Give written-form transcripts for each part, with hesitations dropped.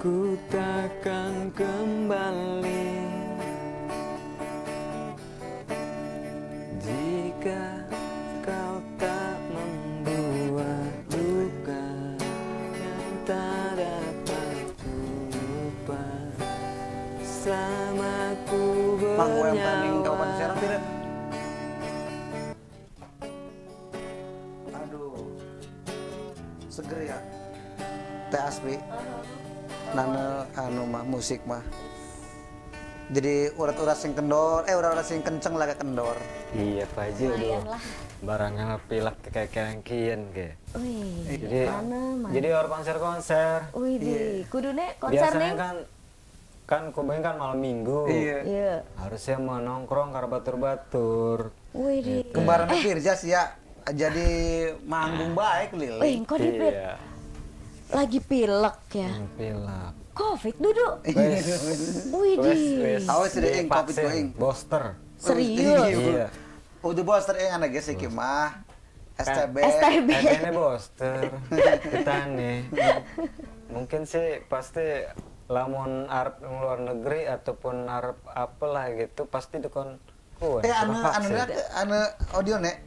ku takkan kembali jika kau tak membuat luka yang tak dapat ku lupa selama ku Mangku yang paling kapan bernyawa. serang tidak? Aduh, seger ya. Teh Asmi, nana anu mah musik mah. Jadi urat-urat sing kendor, urat-urat sing kenceng lah kendor. Iya Pak Haji, Lumayan aduh lah. barangnya pilek kayak kengkian ke. Wih, Jadi jadi orang konser-konser. Wih, di kudune konser Biasanya nih. kan kumain kan malam minggu. Iya. Harusnya mau nongkrong karo batur-batur. Wih, di. Kembaran Firja sih ya, jadi manggung baik Wih, Lili. kok di Pit? Iya. Lagi pilek ya. Pilek. Covid duduk. Wes. Wih, di. Awas sudah ing Covid Vaksin, going. booster. Serius. Iya. Udah booster anak guys iki mah. STB. STB. Ini booster. Kita nih. Mungkin sih pasti lamun arep luar negeri ataupun arep apalah gitu pasti dekon kuat. anu audio nek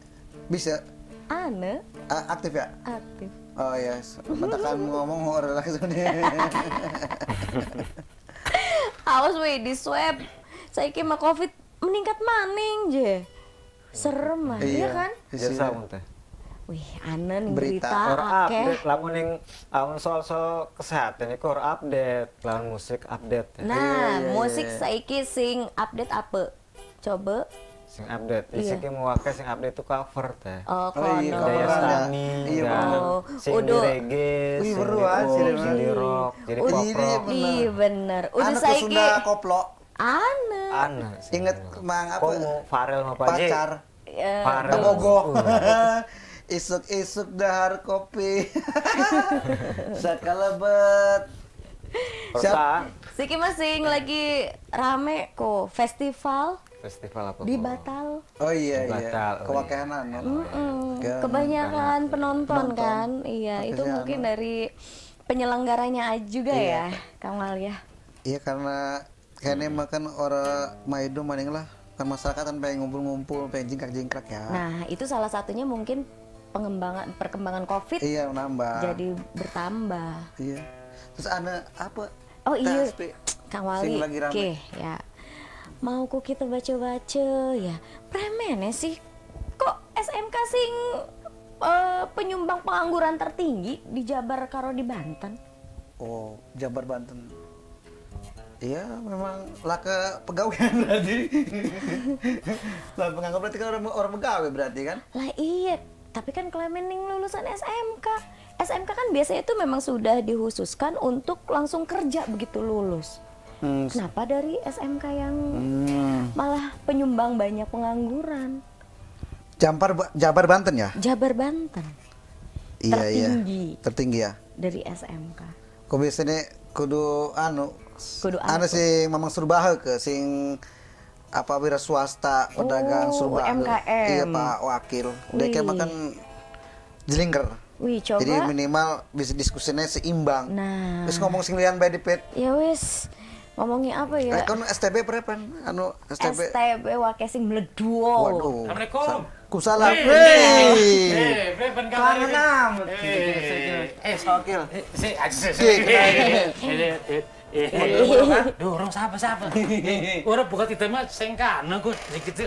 bisa Ane aktif ya? aktif. Oh iya, bentar kan ngomong orang lagi sebenarnya. Awas wih di swab. Saya kira Covid meningkat maning je. Serem mah, iya kan? Biasa mun teh. Wih, Ane nih Berita. berita Or akeh. update lamun ning soal kesehatan iku or update, lawan musik update. Ya. Nah, musik saiki sing update apa? Coba. Sing update, Iya. isike mau akeh sing update itu cover teh. Oh, iya, kono. Daya coveran ya. Stani, Iya, kan. bener. Sing di Udah. reggae, Wih, sing di beruan, pop, sih, sing di rock, jadi Oh, pop iya, rock. bener. Iya bener. Udah Anak saiki Sunda koplo. Ane. Ana. sing Ingat bener. mang apa? Komo Farel sama Pak J. Pacar. Farel. Kemogo. Isuk-isuk dahar kopi. Sakalebet. Pertang. Siki masing lagi rame kok festival Festival apa? di Ko? Batal. Oh iya iya. Batal, oh Kewakenan. Kan. Kebanyakan penonton kan. Iya, itu Makanya mungkin dari penyelenggaranya aja juga Iya. ya, Kang Mal ya. Iya karena kayaknya makan orang maido maning lah. Kan masyarakat kan pengen ngumpul-ngumpul, pengen jingkrak-jingkrak ya. Nah, itu salah satunya mungkin perkembangan Covid Iya nambah. jadi bertambah. Iya. Terus ada apa? Oh iya, TSP. Kang Sing Wali, lagi rame. oke ya. Mau ku kita baca-baca ya. Premennya sih, kok SMK sing penyumbang pengangguran tertinggi di Jabar karo di Banten. Oh, Jabar Banten. Iya, memang lah ke pegawaian berarti. Lah penganggap berarti kan orang pegawai berarti kan? Lah iya, tapi kan Klemening lulusan SMK. SMK kan biasanya itu memang sudah dihususkan untuk langsung kerja begitu lulus. Kenapa dari SMK yang malah penyumbang banyak pengangguran? Jabar Banten ya? Jabar Banten Iya Tertinggi. iya. Tertinggi ya. dari SMK. Kok biasanya kudu Kudu anu sih memang surbahe ke sing apa wira swasta pedagang Oh, surbahe. UMKM. Iya Pak Wakil. Dia kayak Wih. makan jelingker. Wih, coba. Jadi minimal bisa diskusinya seimbang. Nah, Terus ngomong sing lian bae dipit. ya wis. Ngomongin apa ya? Kan STB prepan anu STB. STB wakesing meleduo. Waduh. Assalamualaikum. Kusalam. Prepen Kangen amat. Sokil. Dorong siapa? Orang buka itu mah sengkana kok gitu.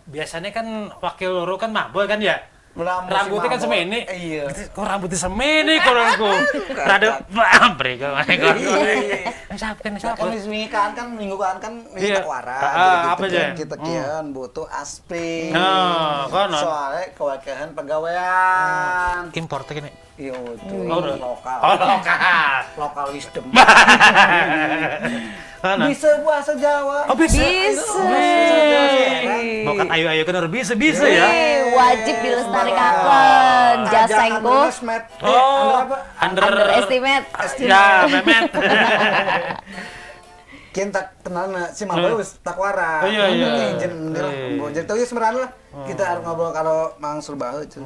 Biasanya kan wakil loro kan mabok kan ya. Rambutnya kan semene. Iya. Kok rambutnya semene kolorku. Rada bambre kok. Siapa? Kan kan minggu kan Iya. takwara. Apa aja? Kita kian butuh aspri. Nah, konon. Soalnya kewakilan pegawaian. Impor tuh gini. Iya, itu Oh, lokal. Oh, lokal. Lokal wisdom. Konon. Bisa bahasa Jawa. Oh, bisa. Bisa. Bukan ayo-ayo kan harus bisa ya. Wih, wajib dilestarikan jasengku. Oh, Underestimate. Ya, Memet. Kian tak kenal si Mabus takwara. Oh, iya. Izin jadi tahu ya sebenarnya lah. Kita harus ngobrol kalau Mang Surbahu itu.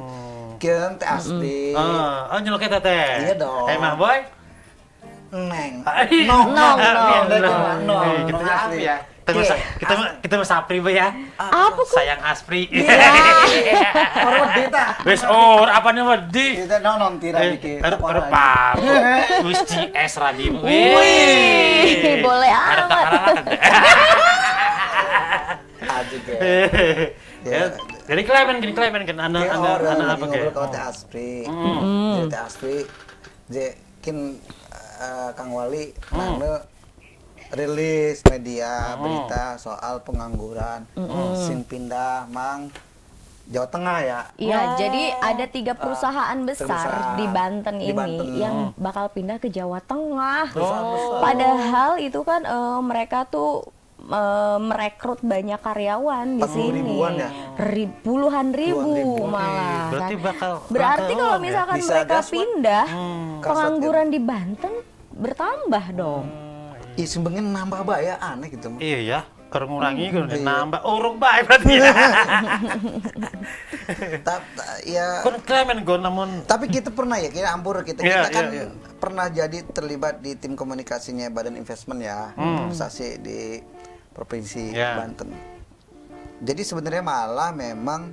Kian teh asli. Oh, nyelok kita teh. Iya dong. Mah boy. neng. Nong. Gitu ya. Kita mas Sapri ya. Apa kok? Sayang Aspri. Orang wedi ta. Wis apa nih wedi? Kita nonton tira iki. Harus paham. Wis CS Radi. Wih, boleh amat. Aja ke. Jadi klemen kan anak apa ke? ke? Kalau Teh Aspri. Jadi Teh Aspri kin Kang Wali nang rilis media berita soal pengangguran sing pindah mang Jawa Tengah ya. Iya, jadi ada 3 perusahaan besar di Banten ini yang bakal pindah ke Jawa Tengah. Padahal itu kan mereka tuh merekrut banyak karyawan di sini. Ribuan ya? Puluhan ribu malah. Berarti Kalau misalkan bisa mereka gas, pindah, Kasat, pengangguran di Banten bertambah dong. Ih, sebenarnya nambah ya aneh gitu. Iya ya, kurang ngurangi kan nambah urung bae berarti ya. Ya. Kon klemen go namun Tapi kita pernah ya, kita ampur kita kan pernah jadi terlibat di tim komunikasinya Badan Investment ya, investasi di Provinsi Banten. Jadi sebenarnya malah memang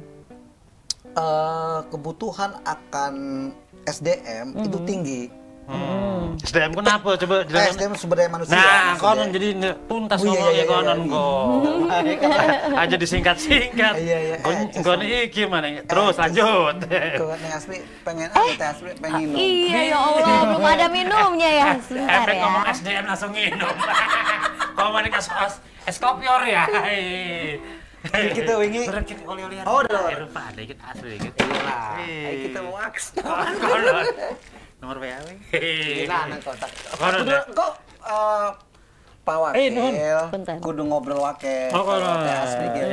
kebutuhan akan SDM itu tinggi. SDM kenapa coba jelaskan? SDM sumber daya manusia. Nah, konon jadi tuntas ngomong ya konon kok. Aja disingkat-singkat. Gon iki mana? Terus lanjut. Kok Teh Aspri pengen Teh Aspri pengen minum. Iya ya Allah, belum ada minumnya ya. Sebentar Efek ya. ngomong SDM langsung minum. Kalau mana kasus es kopior ya. Kita wingi. Oli-oli. Oh, udah. Rupa ada dikit asli gitu. Ayo kita wax. Nomor WA. Gila nang kotak. Kok Pak Wakil Bentar. kudu ngobrol wake. Teh Aspri gitu.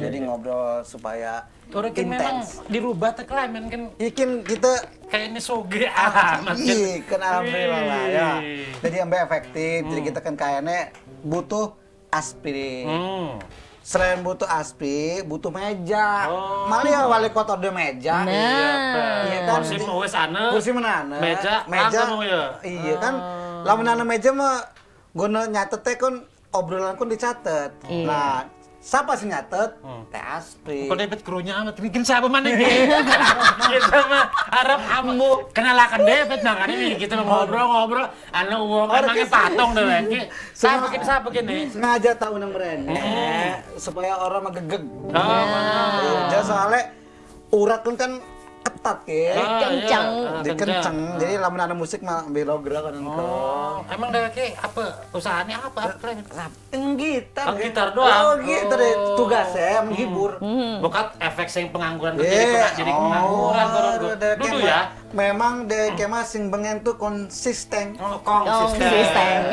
Jadi ngobrol supaya Orang kan memang intens. dirubah teh klemen kan Ikin kita kayaknya soge amat kan. iya kan alhamdulillah lah ya. Jadi yang efektif. Jadi kita kan kayaknya butuh Aspri. Selain butuh Aspri, butuh meja. Malah ya wali kota udah meja. Iya kan. Kursi mau wes ana. Kursi menana. Meja langsung ya. Iya kan. Lamun ana meja mah guna nyatet teh kan obrolan kun dicatet. Nah, siapa sih nyatet? Teh Aspri. Kok debet krunya amat bikin siapa mana gitu. Kita mah Arab ambu kenalakan debet nah kan ini kita ngobrol anu uang emangnya patung deh lagi. Siapa begini? Sengaja tahu nang merene supaya orang mah gegeg. Jadi soalnya urat kan ketat ke. Kencang. Kenceng. Jadi lamun ada musik mah belo gerak kan. Emang deh apa usahanya apa? Gitar. Gitar doang. Oh, gitar deh tugasnya menghibur. Bukan efek sing pengangguran jadi pengangguran dulu ya. Memang deh kemah sing bengen tuh konsisten. Konsisten.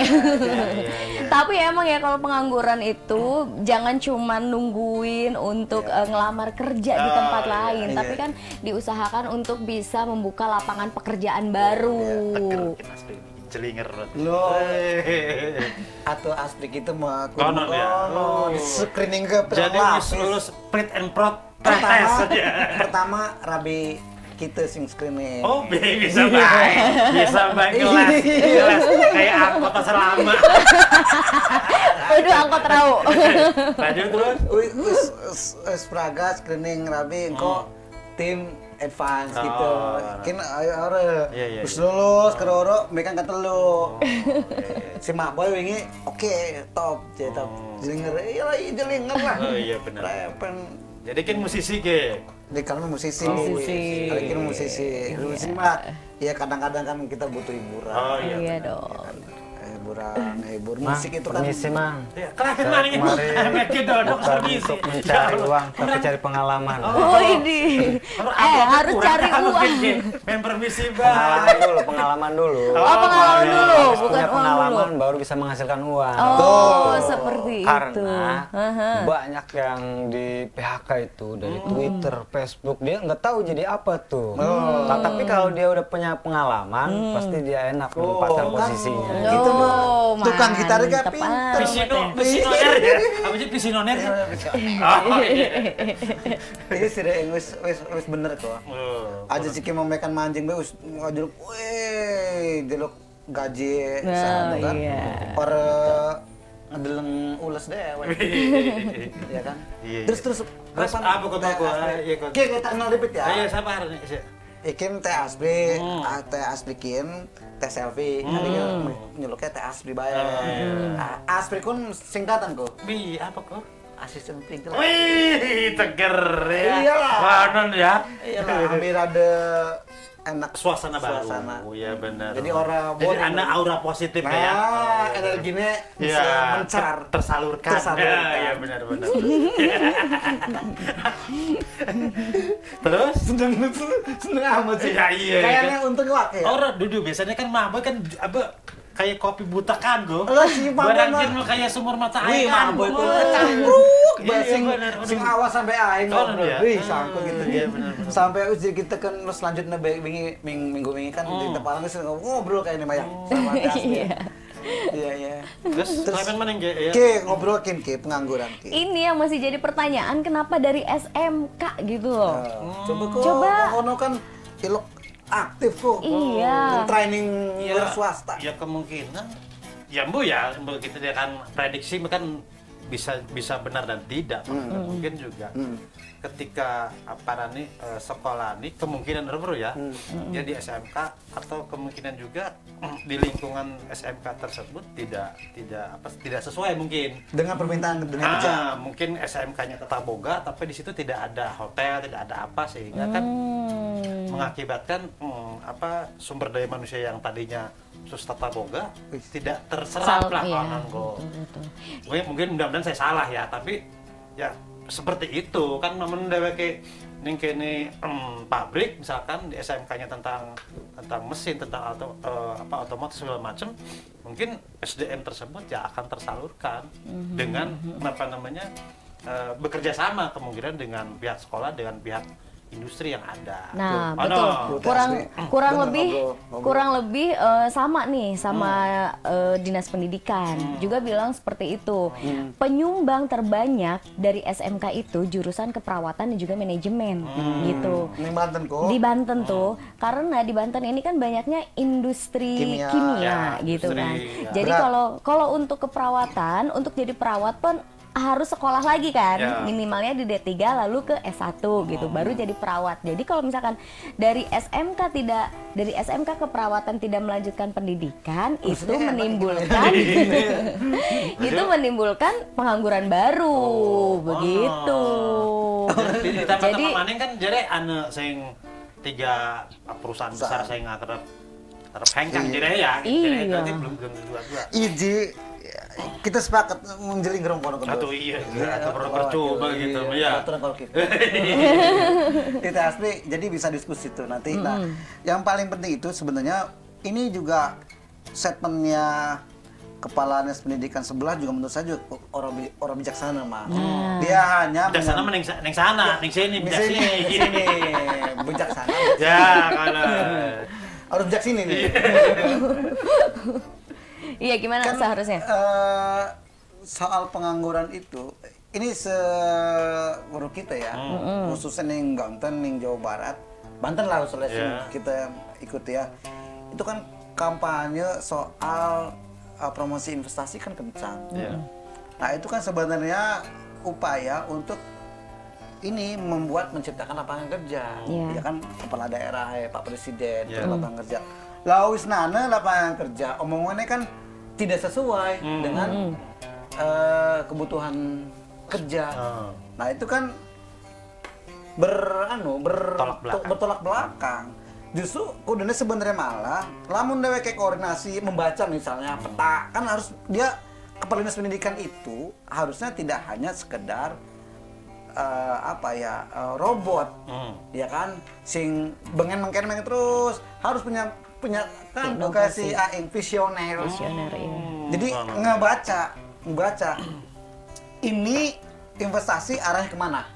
Tapi emang ya kalau pengangguran itu jangan cuma nungguin untuk ngelamar kerja di tempat lain, tapi kan diusahakan untuk bisa membuka lapangan pekerjaan baru. Jelinger. Loh. Atau Aspri itu mah Konon ya. screening ke Jadi lulus prit and prot pertama rabi kita sing screening. Oh, bisa baik kelas kayak angkot pasar lama. Waduh, angkot rau. Lanjut terus. Wis praga screening rabi engko tim advance gitu. Kin ayo wis lulus keroro mekan katelu. Si Mak Boy wingi oke top jelinger. Jelinger lah. Oh iya benar. Jadi kan musisi ke. Di kalau musisi. Musisi mah ya kadang-kadang kan kita butuh hiburan. Oh Iya dong. Hibur musik itu kan. Permisi, Mang. Kenapa mana ini? Bukan untuk mencari uang, tapi cari pengalaman. Oh ini. Harus cari uang. Main permisi bang. Pengalaman dulu. Oh, pengalaman dulu, Harus bukan punya uang dulu. pengalaman baru bisa menghasilkan uang. Oh, seperti itu. Karena banyak yang di PHK itu dari Twitter, Facebook, dia nggak tahu jadi apa tuh. Nah, tapi kalau dia udah punya pengalaman, pasti dia enak menempatkan posisinya. Gitu loh. Tukang gitar mantep gak pinter. Pisinoner ya? Apa sih pisinoner? Ini sudah wis bener kok. Aja sih mau makan mancing be wis ngajeluk, jeluk gaji Nah, sana kan iya. ngedeleng ules deh ya kan Iya, terus apa kok gua kita kenal dipit ya Iya, sabar nih. ikin teh asli teh aslikin teh selfie tadi kan nyeluknya teh asli bae asli kun singkatan kok Apa kok? asisten printer Wih, teger ya. Iyalah. Wanon ya. iyalah hampir ada enak Suasana baru. Suasana. Oh iya benar. Jadi orang Jadi ada aura positif ya. nah energinya bisa Iya, mencar tersalurkan. Tersalurkan. Iya benar. Terus? seneng amat sih Iya. kayaknya untung wak ya Orang duduk biasanya kan mabok kan kayak kopi buta kan go. Lah, si mabok Barangkin mah. mah kayak sumur mata Wih, air kan. mabok itu Wah. cangkruk Iya, sing bener. sing awas sampai aing Oh, ngobrol. iya. Wih, sangkut gitu Iya, ya. bener. Sampai uji kita kan selanjutnya minggu kan di depan geus ngobrol kayak ini mah yang sama asli. Iya. Terus ngapain mana ya? Ke ngobrol ke pengangguran ke. Ini yang masih jadi pertanyaan, kenapa dari SMK gitu loh? Coba. Ono kan ilok aktif kok. Iya. Training swasta. Ya kemungkinan. Ya Bu begitu dia kan prediksi kan bisa benar dan tidak. Mungkin juga ketika sekolah nih kemungkinan bro ya dia di SMK atau kemungkinan juga di lingkungan SMK tersebut tidak sesuai mungkin Dengan permintaan dunia kerja. mungkin SMK-nya tetap boga tapi di situ tidak ada hotel, tidak ada apa sehingga kan mengakibatkan sumber daya manusia yang tadinya tata boga tidak terserap lah iya. Mungkin mudah-mudahan saya salah ya, tapi ya seperti itu kan namun dheweke ning kene pabrik misalkan di SMK-nya tentang mesin, tentang otomotif segala macam, mungkin SDM tersebut ya akan tersalurkan dengan bekerja sama kemungkinan dengan pihak sekolah dengan pihak industri yang ada. Nah, Tuh. betul. Kurang lebih sama nih sama Dinas Pendidikan. Juga bilang seperti itu. Penyumbang terbanyak dari SMK itu jurusan keperawatan dan juga manajemen gitu. Di Banten kok. Di Banten tuh. Karena di Banten ini kan banyaknya industri kimia gitu industri, kan. ya. Jadi kalau untuk keperawatan, untuk jadi perawat pun harus sekolah lagi kan, minimalnya di D3 lalu ke S1 gitu, baru jadi perawat. Jadi kalau misalkan dari SMK keperawatan tidak melanjutkan pendidikan, itu menimbulkan pengangguran baru, begitu. Di tempat-tempat mana kan jadi sing 3 perusahaan besar saya nggak terap hengkang jadi ya, jadi berarti belum dua. Iji kita sepakat menjeling gerong kono kedua. Atau iya, atau percoba gitu, ya. Itu asli, jadi bisa diskusi tuh nanti. Nah, yang paling penting itu sebenarnya ini juga statementnya Kepala Dinas Pendidikan sebelah juga menurut saya juga orang bijaksana mah. Dia hanya bijaksana neng sana, neng sini, sini, bijaksana. Ya, kalau harus bijak sini nih. Iya, gimana kan, seharusnya? Soal pengangguran itu, ini seguru kita ya, khususnya ning Banten, ning Jawa Barat, Banten lah khususnya kita ikuti ya. Itu kan kampanye soal promosi investasi kan kencang. Nah itu kan sebenarnya upaya untuk ini menciptakan lapangan kerja, ya kan kepala daerah, Pak Presiden, lapangan kerja. Lawis nana lapangan kerja, omongannya kan tidak sesuai dengan kebutuhan kerja. Nah itu kan bertolak belakang. Justru kudune sebenarnya malah, lamun dheweke koordinasi membaca misalnya peta, kan harus dia Kepala Dinas Pendidikan itu harusnya tidak hanya sekedar robot, ya kan, sing bengen terus, harus punya kan edukasi visioner. Jadi ngebaca ini investasi arahnya kemana,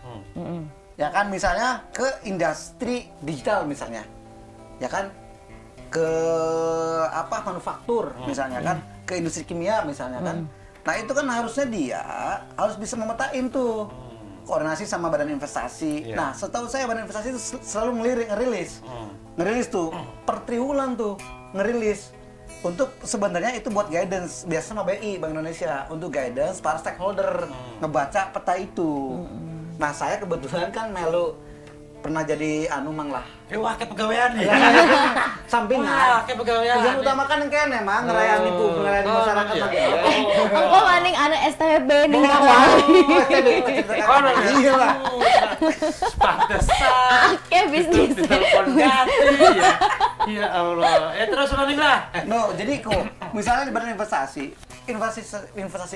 ya kan, misalnya ke industri digital misalnya, ya kan, ke manufaktur misalnya kan, ke industri kimia misalnya kan. Nah itu kan harusnya dia harus bisa memetain tuh koordinasi sama badan investasi. Nah setahu saya badan investasi itu selalu ngerilis tuh per triwulan tuh ngerilis untuk sebenarnya itu buat guidance biasa sama BI Bank Indonesia untuk guidance para stakeholder ngebaca peta itu. Nah saya kebetulan kan melu pernah jadi mang lah. Wah, kayak pegawaian nih. Sampingan. Wah, kayak pegawaian. Yang utama kan yang kene emang ngerayain itu ngerayain masyarakat lagi. Engko maning anu STB nih Iya lah. Pantesan. Oke bisnis. Ditelepon ganti ya. Ya Allah. Terus ulangi lah. No, jadi kok misalnya di badan investasi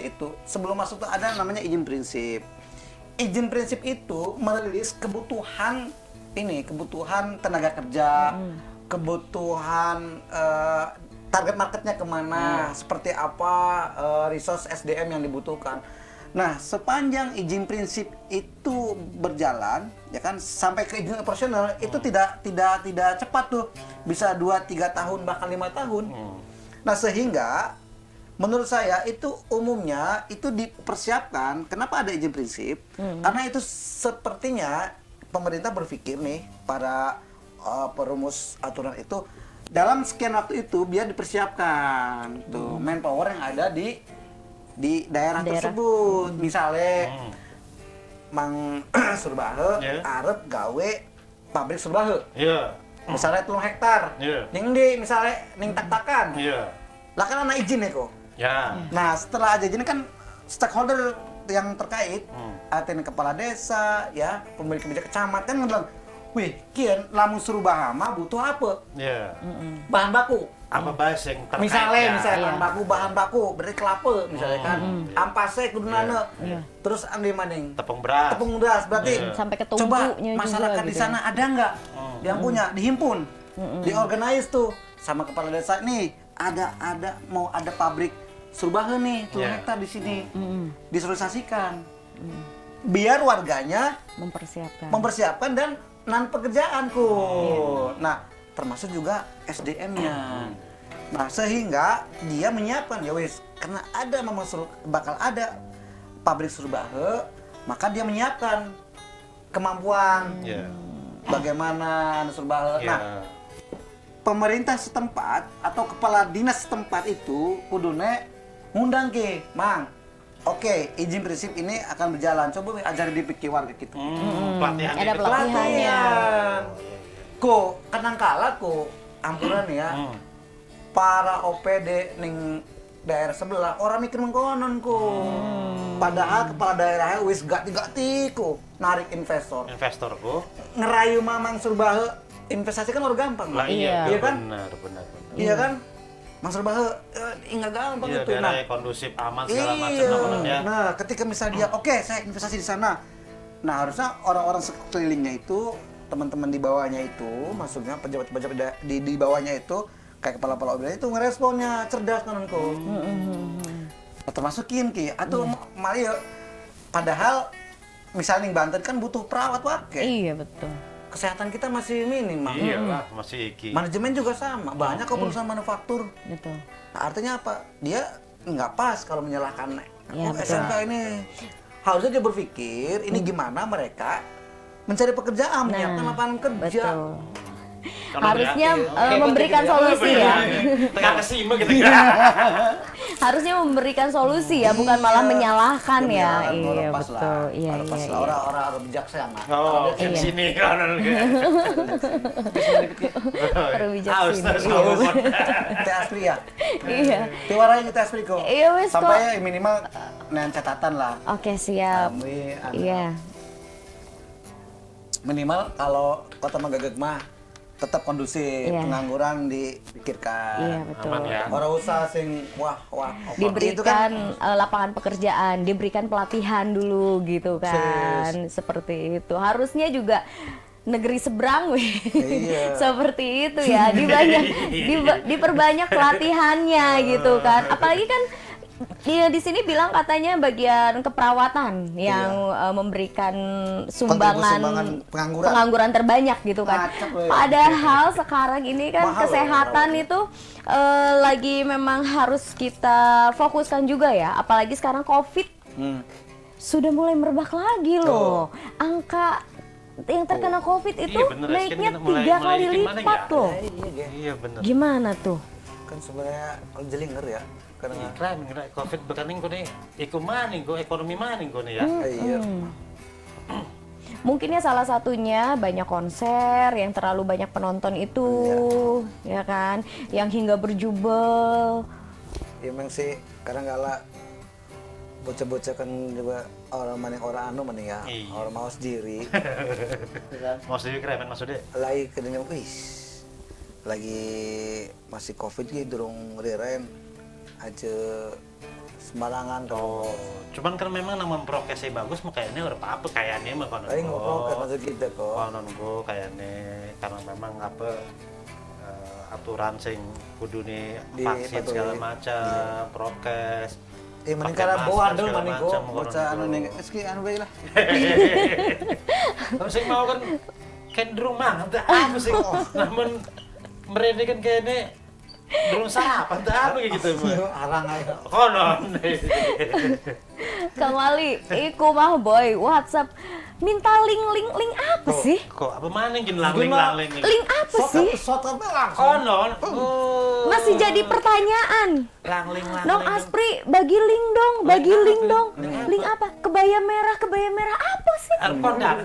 itu sebelum masuk tuh ada namanya izin prinsip. Izin prinsip itu merilis kebutuhan tenaga kerja, kebutuhan target marketnya kemana, seperti apa resource SDM yang dibutuhkan. Nah, sepanjang izin prinsip itu berjalan, ya kan sampai ke izin operasional itu tidak cepat tuh, bisa 2-3 tahun bahkan 5 tahun. Nah, sehingga menurut saya itu umumnya itu dipersiapkan. Kenapa ada izin prinsip? Karena itu sepertinya pemerintah berpikir nih para perumus aturan itu dalam sekian waktu itu biar dipersiapkan tuh manpower yang ada di daerah tersebut. Misalnya Mang Surbahe arep gawe pabrik Surbahe. Misalnya 3 hektar. Ning di misalnya ning tak-takan. Lah kan ana izin ya kok. Nah, setelah aja izin kan stakeholder yang terkait, artinya kepala desa, ya, pemilik kebijakan kecamatan bilang, "Wih, kian lamun Surbaha mah butuh apa?" Bahan baku. Apa bahasa yang terkait? Misalnya bahan baku, berarti kelapa misalnya kan. Ampase kudunana. Terus andi maning. Tepung beras. Berarti sampai ke coba tumbunya masyarakat juga, di sana ada nggak yang punya dihimpun, diorganize tuh sama kepala desa nih. Ada mau ada pabrik Surbahe nih 2 hektar di sini, disosialisasikan biar warganya mempersiapkan dan nan pekerjaanku. Nah, termasuk juga SDM-nya. Nah, sehingga dia menyiapkan ya wis karena ada memang bakal ada pabrik Surbahe, maka dia menyiapkan kemampuan bagaimana Surbahe. Nah, pemerintah setempat atau kepala dinas setempat itu kudune ngundang ke, Mang. Oke, izin prinsip ini akan berjalan. Coba ajari dipikir warga kita. Pelatihan. Ada pelatihannya. Ko, kadang-kala ko ampuran ya. Para OPD ning daerah sebelah orang mikir mengkonon ko. Padahal kepala daerahnya wis gati-gati ko narik investor. Investorku Ngerayu Mamang Surbahe investasi kan orang gampang lah. Iya kan? Benar. Iya kan? Mas Surbahe nggak gampang itu. Nah, kondusif aman segala macam ya. Nah, ketika misalnya dia oke, saya investasi di sana. Nah, harusnya orang-orang sekelilingnya itu, teman-teman di bawahnya itu, maksudnya pejabat-pejabat di bawahnya itu kayak kepala-kepala OPD itu ngeresponnya cerdas kan kok. Termasukin ki atau Mario padahal misalnya Banten kan butuh perawat wae. Iya, betul. Kesehatan kita masih minim, Iya lah, masih iki. Manajemen juga sama, banyak kok perusahaan manufaktur. Betul. Nah, artinya apa? Dia nggak pas kalau menyalahkan Ya, SMK ini. Harusnya dia berpikir, ini gimana mereka mencari pekerjaan, menyiapkan lapangan kerja. Betul. Harusnya memberikan solusi ya. Tengah kesima gitu. Harusnya memberikan solusi ya, bukan malah menyalahkan ya. Iya, betul. Iya. Orang-orang bijaksana. Oh, di sini kan. Perlu bijaksana. Teh asli ya. Iya. Teh warnanya teh asli kok. Iya wes kok. Sampai minimal dengan catatan lah. Oke, siap. Iya. Minimal kalau Kota Magageg mah tetap kondusif, pengangguran dipikirkan. Iya, betul. Aman ya. Orang usaha sing wah. Diberikan lapangan pekerjaan, diberikan pelatihan dulu gitu kan. Seperti itu. Harusnya juga negeri seberang Iya. seperti itu ya. Diperbanyak pelatihannya gitu kan. Apalagi kan dia di sini bilang katanya bagian keperawatan yang memberikan sumbangan pengangguran terbanyak gitu kan. Padahal sekarang ini kan kesehatan itu lagi memang harus kita fokuskan juga ya. Apalagi sekarang COVID sudah mulai merebak lagi loh. Angka yang terkena COVID itu naiknya 3 kali lipat loh. Iya benar. Gimana tuh? Kan sebenarnya jelinger ya. Karena Keren, COVID bekaning ko nih, maning ko, ekonomi maning ko nih ya. iya. Mungkinnya salah satunya banyak konser yang terlalu banyak penonton itu, ya kan, yang hingga berjubel. Ya memang sih kadang-kala bocah-bocah kan juga orang maning orang anu maning ya, Iya. orang mau sendiri. Kan? Mau sendiri keren maksudnya. Lagi kedenya lagi masih covid gitu durung reren aja sembarangan kalau Cuman kan memang namun prokesnya bagus, makanya udah apa kayaknya mah konon. lain ngobrol maksud kita kok. Konon go kayaknya karena memang apa aturan sing kudu nih vaksin Dipatuhi. segala macam, prokes. Mending pakai karena masker bawa anu segala maning macam, kok konon bocah anu go. ning eski anu bae lah. Tapi sing mau kan cenderung mah apa sih namun mereka kan kayaknya belum sarapan tuh apa kayak gitu Arang aja. konon. Kang Wali, iku mah boy, WhatsApp minta link apa sih? Kok apa mana gini langling Link apa sih? Shot apa langsung. konon Masih jadi pertanyaan. langling Nong Aspri, bagi link dong, bagi link dong. Link apa? Kebaya merah apa sih? Arpondar.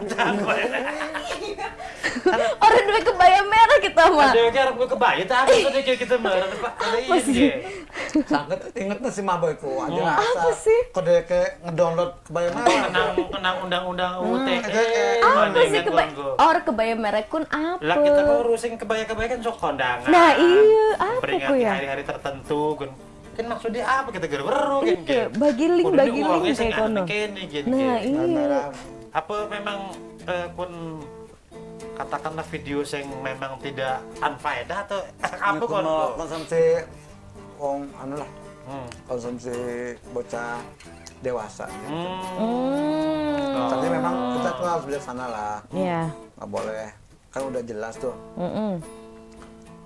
Orang dua kebaya merah kita mah. Ada yang harap gue kebayang, tapi apa tuh kita marah Pak? Ada ini. Sangat ingetnya si Maboy ku aja Apa sih? kode ke ngedownload kebayang Kenang undang-undang UTE. Apa sih kebaya? Kebaya merah kun apa? Lah kita ngurusin kebaya-kebaya kan sok kondangan. Nah iya, apa Memperingati ku ya? hari-hari tertentu kan maksudnya apa kita geru-geru kan Iya, bagi link kayak kono. Nah iya. Apa memang kun katakanlah video yang memang tidak unfaedah atau apa kon? konsumsi wong anu lah konsumsi bocah dewasa tapi memang kita tuh harus bijaksana lah Iya. nggak boleh kan udah jelas tuh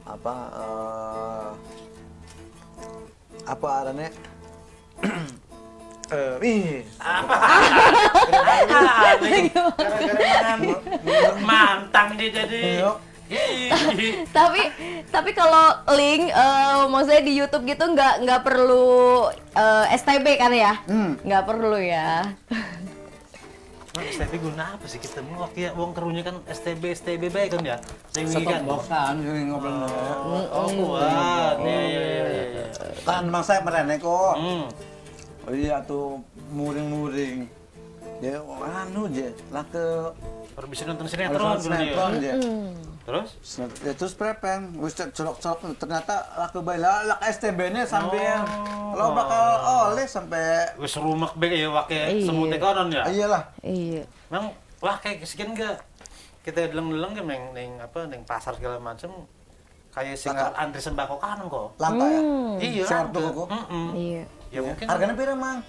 apa arahnya Mantang dia jadi. Tapi kalau link maksudnya di YouTube gitu nggak perlu STB kan ya? Nggak perlu ya. STB guna apa sih kita mau ya uang kerunya kan STB baik kan ya? Saya kan. bosan ngobrol Oh kuat. Iya. kan emang saya merene kok iya tuh muring ya anu aja lah ke Bisa nonton sinetron dulu dia. Terus? Ya terus prepen, wis colok-colok ternyata laku bae lah STB-nya sambil lo bakal oleh sampai Wis rumek bae ya wake semut konon ya. iyalah. Iya. Memang wah kayak sekian enggak kita deleng-deleng ke ning pasar segala macam kayak sing antri sembako kanan kok. Langka ya. Iya. Sartu kok. Iya. Ya mungkin Harganya pira, Mang?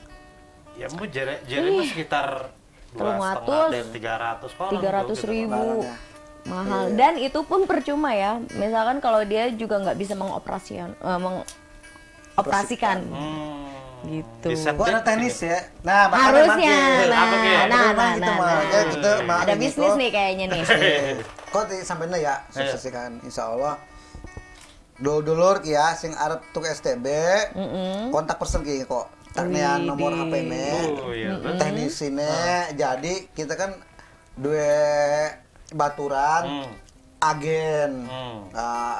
ya mungkin jere mah sekitar 2,5 dari 300 konon. 300.000 mahal dan itu pun percuma ya misalkan kalau dia juga nggak bisa mengoperasikan gitu. Gua ada tenis ya. Nah, Harusnya. Kita Ada bisnis nih kayaknya nih. Kok sampai ya suksesikan insyaallah. Dulur ya sing arep tuk STB. Kontak person ki kok. Taknya nomor HP-ne. Teknisine jadi kita kan dua baturan agen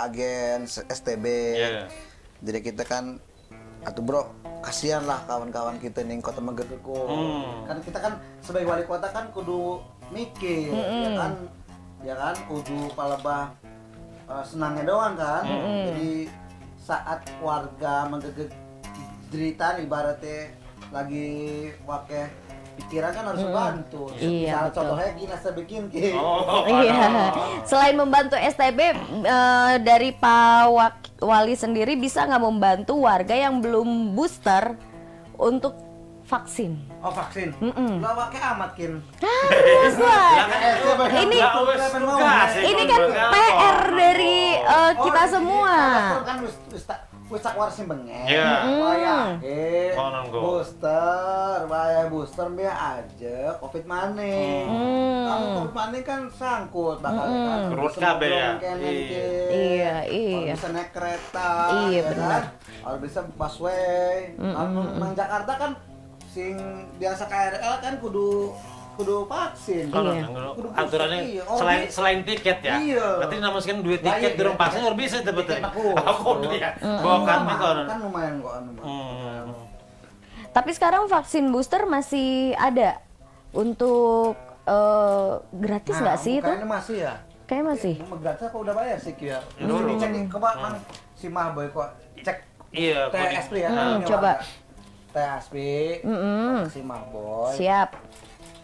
agen STB. Jadi kita kan atuh bro kasihan lah kawan-kawan kita nih kota Megegeko kan kita kan sebagai wali kota kan kudu mikir ya kan kudu palebah senangnya doang kan jadi saat warga Megegek derita ibaratnya lagi wakeh pikiran kan harus bantu. Iya, Contohnya gini saya bikin iya. Selain membantu STB dari Pak Wali sendiri bisa nggak membantu warga yang belum booster untuk vaksin? Oh vaksin? Lah wakeh amat kin. Harus lah. Ini kan PR dari kita semua. Kan wis sakwar sing bengen. Iya. Wayahe. Konon go. Booster, booster biar aja Covid maneh. Kalau Covid maneh kan sangkut bakal kan. Urut kabeh ya. Iya. Bisa naik kereta. Iya, ya benar. kan? Kalau bisa busway. Nang Jakarta kan sing biasa KRL kan kudu vaksin. Konon aturannya selain tiket ya. Iya. Berarti namuskan duit tiket durung vaksin harus bisa sebetulnya. Aku dia. Bawa Bawa kami konon. kan lumayan kok anu. Tapi sekarang vaksin booster masih ada untuk gratis nggak sih itu? Kayaknya masih ya. Kayaknya masih. Gratis apa udah bayar sih ya? Dulu. Dicek coba mana si Mahboy kok cek Iya, TSP ya. Coba. TSP. Si Mahboy. Siap.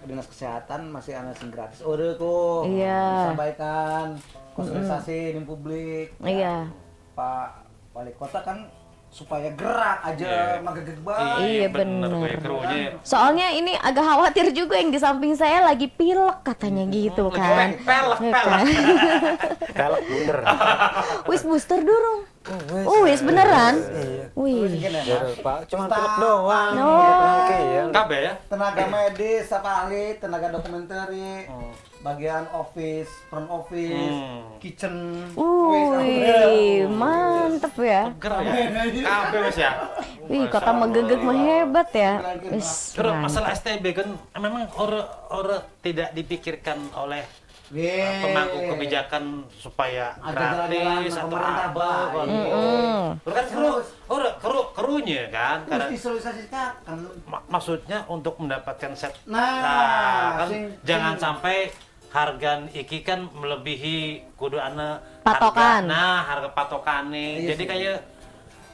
Dinas Kesehatan masih ada sing gratis. Udah kok. Iya. Disampaikan konsultasi di publik. Iya. Pak Wali Kota kan supaya gerak aja magegeg banget. Iya bener. Krunya. Soalnya ini agak khawatir juga yang di samping saya lagi pilek katanya gitu kan. Pelek. Pelek bener. Wis booster durung. Wis beneran. Wih. Pak, cuma pelek doang. Kabeh ya. Tenaga medis, apa ahli, tenaga dokumentari, bagian office, front office, kitchen. Wih, mantep ya. Ger ya. Kabeh wis ya. Wih, kota Megegeg mah hebat ya. Wis. Terus masalah STB kan memang orang tidak dipikirkan oleh pemangku kebijakan supaya gratis atau apa kan kerunya kan karena Visualisasikan. maksudnya untuk mendapatkan set Nah, kan jangan sampai harga iki kan melebihi kudu ana Patokan. harga patokane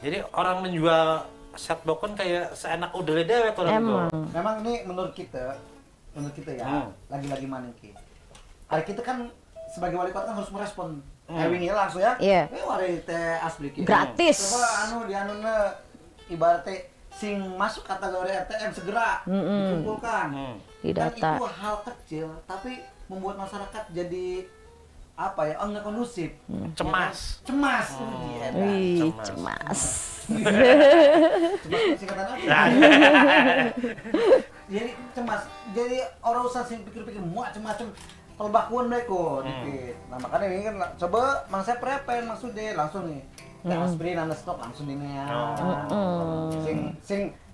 jadi orang menjual set box kan kayak seenak udele dewe kalau Memang ini menurut kita ya, lagi-lagi mana ki. Hari kita kan sebagai wali kota kan harus merespon. Wingi langsung ya. Iya. Wari teh asli ki. Gratis. Coba di ibaratnya sing masuk kategori RTM segera dikumpulkan. Didata. Dan itu hal kecil tapi membuat masyarakat jadi apa ya? Enggak kondusif. cemas Wih, cemas. Singkatan apa? Jadi cemas. Jadi orang usah sing pikir-pikir macam-macam. Kalau bakuan mereka dikit. Nah makanya ini kan coba mang saya prepen maksudnya langsung nih. Aspirin anda stok langsung ini ya.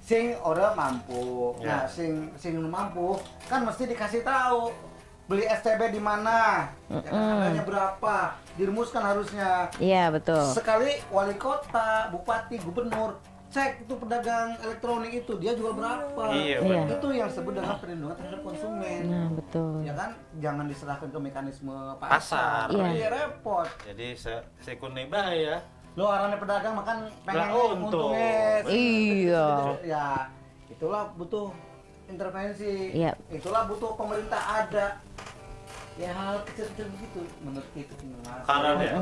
Sing orang mampu. Nah sing mampu kan mesti dikasih tahu beli STB di mana, harganya berapa, dirumuskan harusnya. Iya betul. Sekali wali kota, bupati, gubernur cek itu pedagang elektronik itu dia jual berapa. Iya. Itu yang disebut dengan perlindungan terhadap konsumen. Nah betul. Ya kan, jangan diserahkan ke mekanisme Pasar. Iya repot. Jadi sekune bae ya. Lo orangnya pedagang makan pengen untung. untungnya. Iya. Ya itulah butuh intervensi. Iya. Itulah butuh pemerintah ada. Ya hal kecil-kecil begitu menurut kita Karena ya.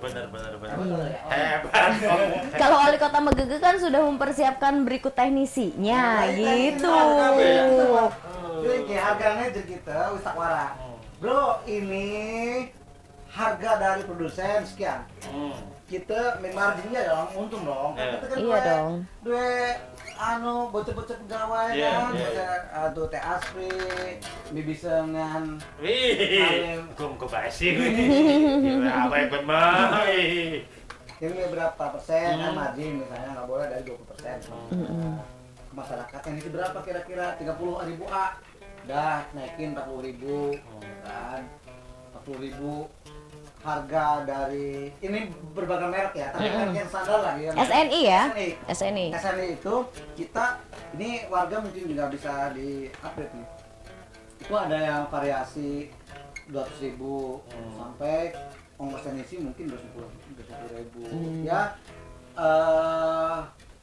Benar. Hebat. Kalau wali kota Megegeg kan sudah mempersiapkan berikut teknisinya gitu. Ini kayak harganya aja kita wisakwara. Bro, ini harga dari produsen sekian. Kita marginnya dong, untung dong. Kita kan Iya dong. Dua bocah-bocah pegawai kan, atau teh asri, bibisengan. Wih, kum kebasi. Apa yang benar? Ini berapa persen kan margin misalnya nggak boleh dari 20%. Ke masyarakat yang itu berapa kira-kira 30.000 A, dah naikin 40.000 kan, 40.000 harga dari ini berbagai merek ya, tapi kan yang standar lagi yang SNI ya? SNI itu kita ini warga mungkin juga bisa di-update nih. Itu ada yang variasi 200.000 sampai ongkos emisi mungkin 250.000 ya,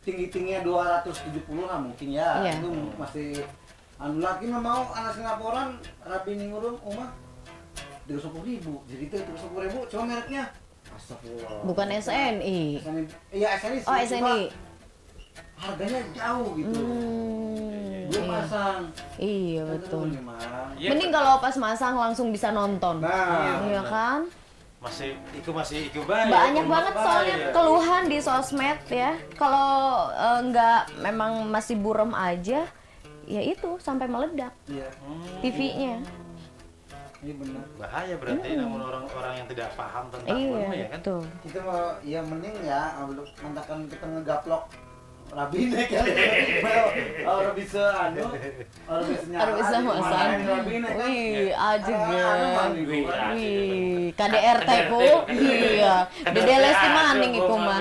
tinggi-tingginya 270 lah mungkin ya. Itu masih lagi mau anak Singaporan rapi ngurung umah 30.000, jadi itu 30.000 cuma mereknya astagfirullah. Bukan SNI. Iya SNI sih. Oh SNI. Harganya jauh gitu. Belum pasang. Iya betul. Memang. Mending kalau pas masang langsung bisa nonton. Nah, iya kan? masih baik. Banyak banget soalnya keluhan di sosmed ya. Kalau nggak memang masih buram aja, ya itu sampai meledak Iya. TV-nya. Iya benar. Bahaya berarti namun orang-orang yang tidak paham tentang Iya, ulama ya kan. betul. Kita mau ya mending ya mantakan kita ngegaplok Rabine kan. Orang bisa orang bisa nyala. Harus bisa masan. Wih, aja Wih, KDRT ku. Iya. Dede Lesti Maning iku mah.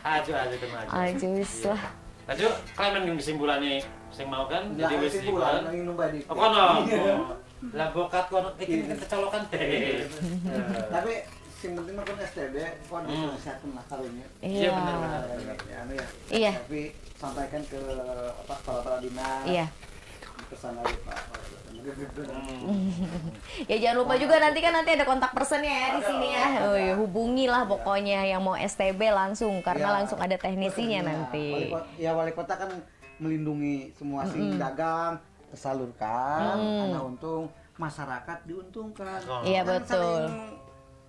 Aja kemana. Aja wis lah. Aja klemen yang kesimpulannya sing mau kan Lah jadi wis kesimpulan bulan. ingin numba di. Oh kono. Lah bokat kono iki kecolokan teh. Tapi yang penting mah kan STB kon kesehatan lah karunya. Iya. benar. Iya. Tapi sampaikan ke para dinas. Iya. Pesan dari Pak. Ya jangan lupa juga nanti ada kontak personnya ya di sini ya. Oh, ya, hubungilah pokoknya yang mau STB langsung karena Ya, langsung ada teknisinya nanti. Wali kota kan melindungi semua sing dagang, tersalurkan, ada untung, masyarakat diuntungkan. Iya, Kan betul. saling,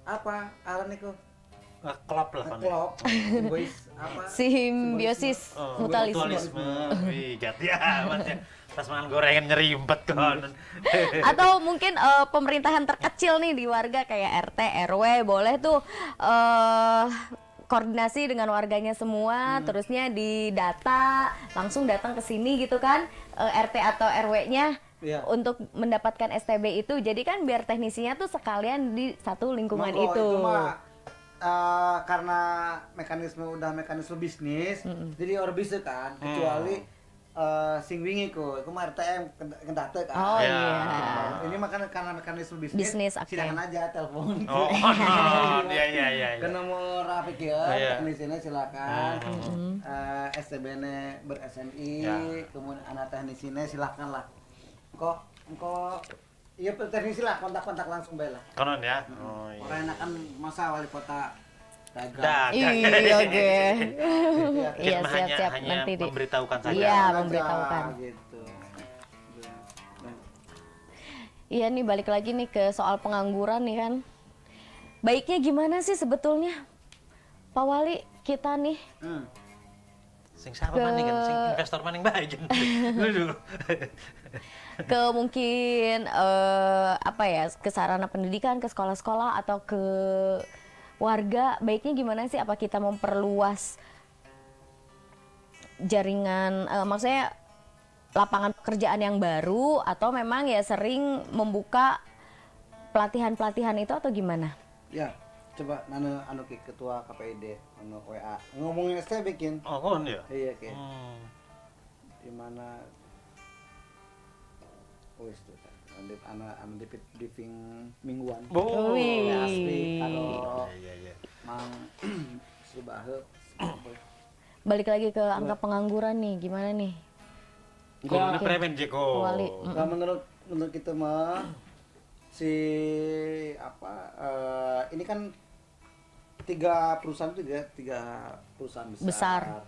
apa aran itu Klop lah kan. klop, apa Simbiosis mutualisme. Wih, gat ya Mas ya. Pas makan gorengan nyerimpet kon. Atau mungkin pemerintahan terkecil nih di warga kayak RT, RW boleh tuh koordinasi dengan warganya semua, terusnya didata, langsung datang ke sini gitu kan, RT atau RW-nya untuk mendapatkan STB itu. Jadi kan biar teknisinya tuh sekalian di satu lingkungan itu. Itu mah karena mekanisme bisnis, jadi orang bisa kan, kecuali sing wingi ku mah RTM kendate kan. Oh Ya. iya. Ini mah karena mekanisme Bisnis, oke. silakan aja telepon. Oh, iya. Ke nomor Rafiq ya, Iya. teknisinya silakan. STB-nya ber-SNI, kemudian anak teknisinya silakan lah. Kok iya teknisi lah, kontak-kontak langsung bae lah. Konon ya. Oh iya. Orang enak kan masa wali kota dagang. Dagang. Iya, oke. Iya, Mungkin siap-siap hanya nanti di. memberitahukan saja. Iya, Dagang, memberitahukan. Gitu. Iya nih balik lagi nih ke soal pengangguran nih kan. Baiknya gimana sih sebetulnya Pak Wali kita nih? Sing siapa maning kan? Sing investor maning bae jen. Dulu. Ke mungkin apa ya, ke sarana pendidikan, ke sekolah-sekolah atau ke warga, baiknya gimana sih? Apa kita memperluas jaringan, maksudnya lapangan pekerjaan yang baru, atau memang ya sering membuka pelatihan-pelatihan itu atau gimana? Ya, coba anu ki ketua KPID anu WA ngomongin STB bikin. Oh, kon ya. Iya ki. Di mana wis tuh anu di briefing mingguan. Oh, Asli kalau iya. Mang Subahe Balik lagi ke angka pengangguran nih, gimana nih? Kudu premen Jeko. Wali. Kalau menurut kita mah si ini kan tiga perusahaan besar.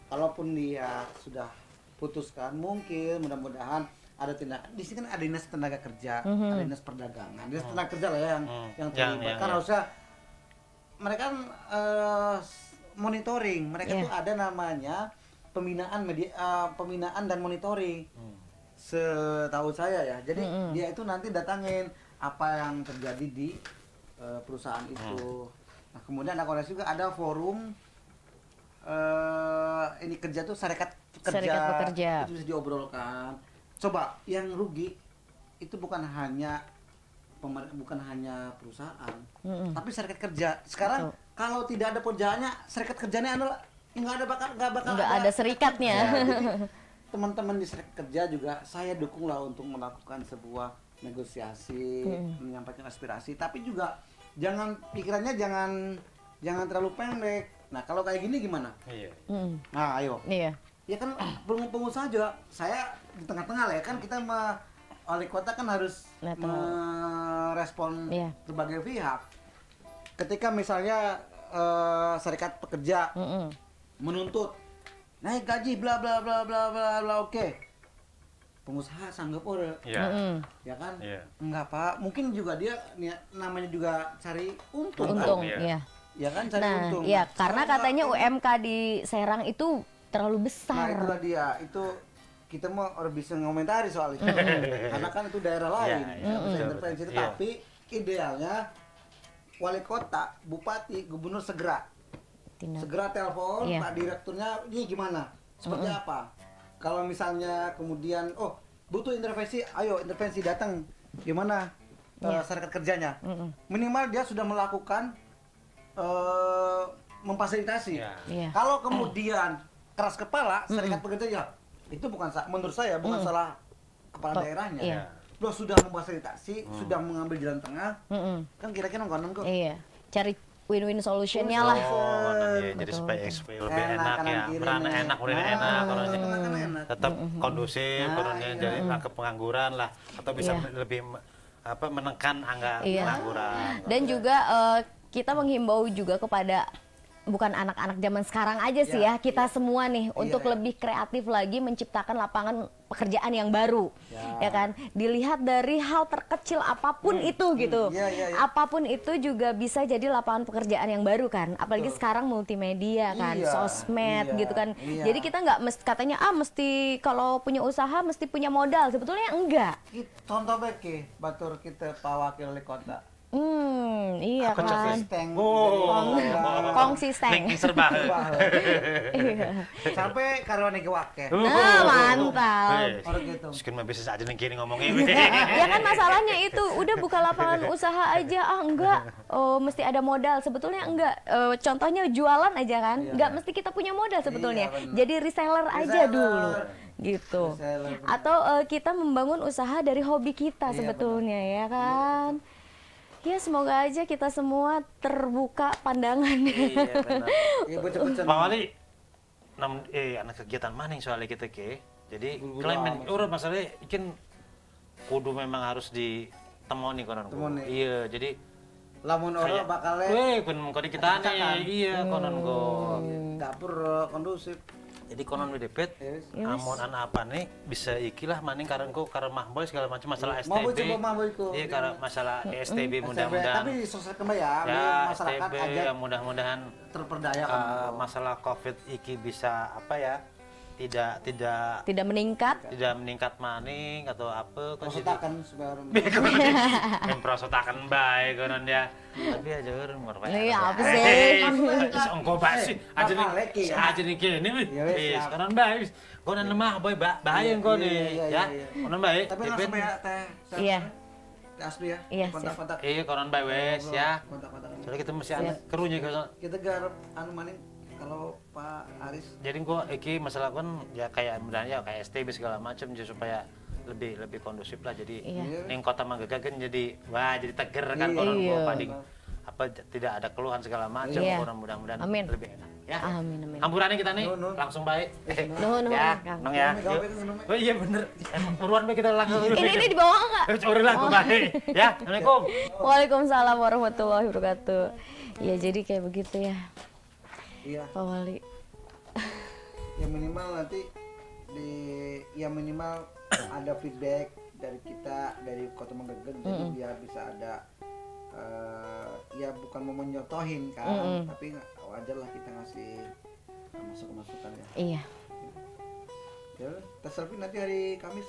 Kalaupun dia sudah putuskan, mungkin mudah-mudahan ada tindakan. Di sini kan ada dinas tenaga kerja, ada dinas perdagangan, dinas tenaga kerja lah ya yang terlibat. Kan harusnya mereka kan monitoring, mereka tuh ada namanya pembinaan dan monitoring. Setahu saya ya, jadi dia itu nanti datangin apa yang terjadi di perusahaan itu. Nah kemudian ada juga ada forum ini kerja tuh serikat pekerja. Itu bisa diobrolkan. Coba yang rugi itu bukan hanya perusahaan, tapi serikat kerja. Sekarang kalau tidak ada pekerjaannya, serikat kerjanya adalah nggak ada serikatnya. Ya, teman-teman di serikat kerja juga saya dukung lah untuk melakukan sebuah negosiasi, menyampaikan aspirasi, tapi juga pikirannya jangan terlalu pendek. Nah kalau kayak gini gimana? Iya. Nah ayo. Iya. Ya kan pengusaha juga, saya di tengah-tengah lah ya kan, kita wali kota kan harus merespon berbagai pihak. Ketika misalnya serikat pekerja menuntut naik gaji bla bla bla bla bla bla, oke. pengusaha sanggup udah, Iya. ya kan? Iya. Enggak Pak, mungkin juga dia namanya juga cari untung, Untung, Iya. iya. ya kan cari Nah, untung. iya, karena katanya UMK di Serang itu terlalu Nah besar. itulah dia, itu kita mau harus bisa ngomentari soal itu, karena kan itu daerah lain, Iya, nggak bisa betul, intervensi. betul. Tapi idealnya wali kota, bupati, gubernur segera Tindak. telepon Iya. Pak Direkturnya, ini gimana, seperti apa. Kalau misalnya kemudian, oh butuh intervensi, ayo intervensi datang, gimana serikat kerjanya. Minimal dia sudah melakukan memfasilitasi. Iya. Iya. Kalau kemudian keras kepala, serikat pekerja ya itu bukan menurut saya bukan salah kepala daerahnya. Iya. Lo sudah memfasilitasi, sudah mengambil jalan tengah, kan kira-kira nongkrong kok. Iya, cari win-win solutionnya lah. Oh, iya. Jadi Betul, supaya betul. XP lebih Enak enak kanan ya, kiri merana nih. enak, udah enak, Kan orangnya enak. tetap kondusif, orangnya iya. jadi angka pengangguran lah, atau bisa Iya. lebih menekan angka Iya. pengangguran. Dan juga kita menghimbau juga kepada bukan anak-anak zaman sekarang aja sih ya, kita semua nih untuk lebih kreatif lagi menciptakan lapangan pekerjaan yang baru, ya kan? Dilihat dari hal terkecil apapun itu gitu, apapun itu juga bisa jadi lapangan pekerjaan yang baru kan? Apalagi sekarang multimedia kan, sosmed gitu kan. Jadi kita nggak katanya mesti kalau punya usaha mesti punya modal, sebetulnya enggak. Contoh beke, batur kita Pak Wakil Wali Kota. Iya kan. Steng. Konsisten. Ning serba. Iya. Sampai karyawan iki wake. Nah, mantap. Orang gitu. Sekian mah bisa aja ning kini ngomongin. Ya kan masalahnya itu udah buka lapangan usaha aja enggak mesti ada modal, sebetulnya enggak. Contohnya jualan aja kan enggak mesti kita punya modal sebetulnya, jadi reseller aja dulu gitu, atau kita membangun usaha dari hobi kita sebetulnya ya kan. Ya semoga aja kita semua terbuka pandangannya. Iya benar. Iya bocah-bocah. Pak Wali, anak kegiatan mana yang soalnya kita ke? Jadi kalian urut masalahnya ikan kudu memang harus ditemoni konon. Temoni. Iya, jadi Lamun orang bakal kun kode kita nih, iya konon go. dapur kondusif. Jadi konon depet, Yes. amun anak apa nih bisa ikilah maning karena mahboy segala macam masalah Mahboy STB. coba mahboy ko. Iya karena masalah STB mudah-mudahan. Tapi sosial kembali ya, Ya masyarakat STB aja yang mudah-mudahan terperdaya masalah COVID iki bisa apa ya? Tidak meningkat. Tidak meningkat maning atau apa kok jadi prosotakan supaya orang memprosotakan baik konon ya. Tapi aja orang ngorban. Iya, apa sih? Engko basi aja nih leki ya. aja nih kene wis. Ya wis, Wis siap. konon baik wis. Konon lemah boy bahaya engko nih ya. Konon baik. Tapi langsung ya teh. Iya. Teh asli ya. Iya, Kontak-kontak. Iya konon baik wes ya. Kontak-kontak. Soalnya kita masih ada kerunya kan. Kita garap anu maning kalau Pak Aris Jadi kok iki masalah kan ya kayak mudah ya kayak STB segala macam supaya lebih kondusif lah jadi Iya. ning kota Manggega kan jadi wah jadi teger kan Iya. konon Iya. pading apa tidak ada keluhan segala macam Iya. orang mudah-mudahan Amin. lebih enak ya. Amin, amin. Hamburannya kita nih Nuhun. langsung baik. Nuhun, Ya, Kang. nong ya. Gawe Yuk. ke gunung. Oh iya bener. Emang buruan baik kita langsung. Ini di bawah enggak? Curi lah baik. Ya, Assalamualaikum. Waalaikumsalam warahmatullahi wabarakatuh. Ya jadi kayak begitu ya, Iya. Pak Wali. Ya minimal nanti ya minimal ada feedback dari kita dari Kota Manggega jadi biar bisa ada ya bukan mau menyotohin kan tapi wajar lah kita ngasih masukan ya. Iya. Ya tes selfie nanti hari Kamis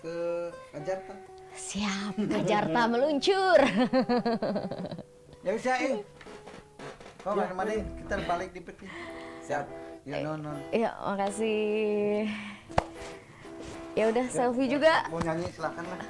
ke Jakarta. Siap, Jakarta meluncur. Ya bisa ya. Oh mana kita balik di peti. Siap. Ya non. Iya, makasih. Ya udah selfie juga. Mau nyanyi silakan lah.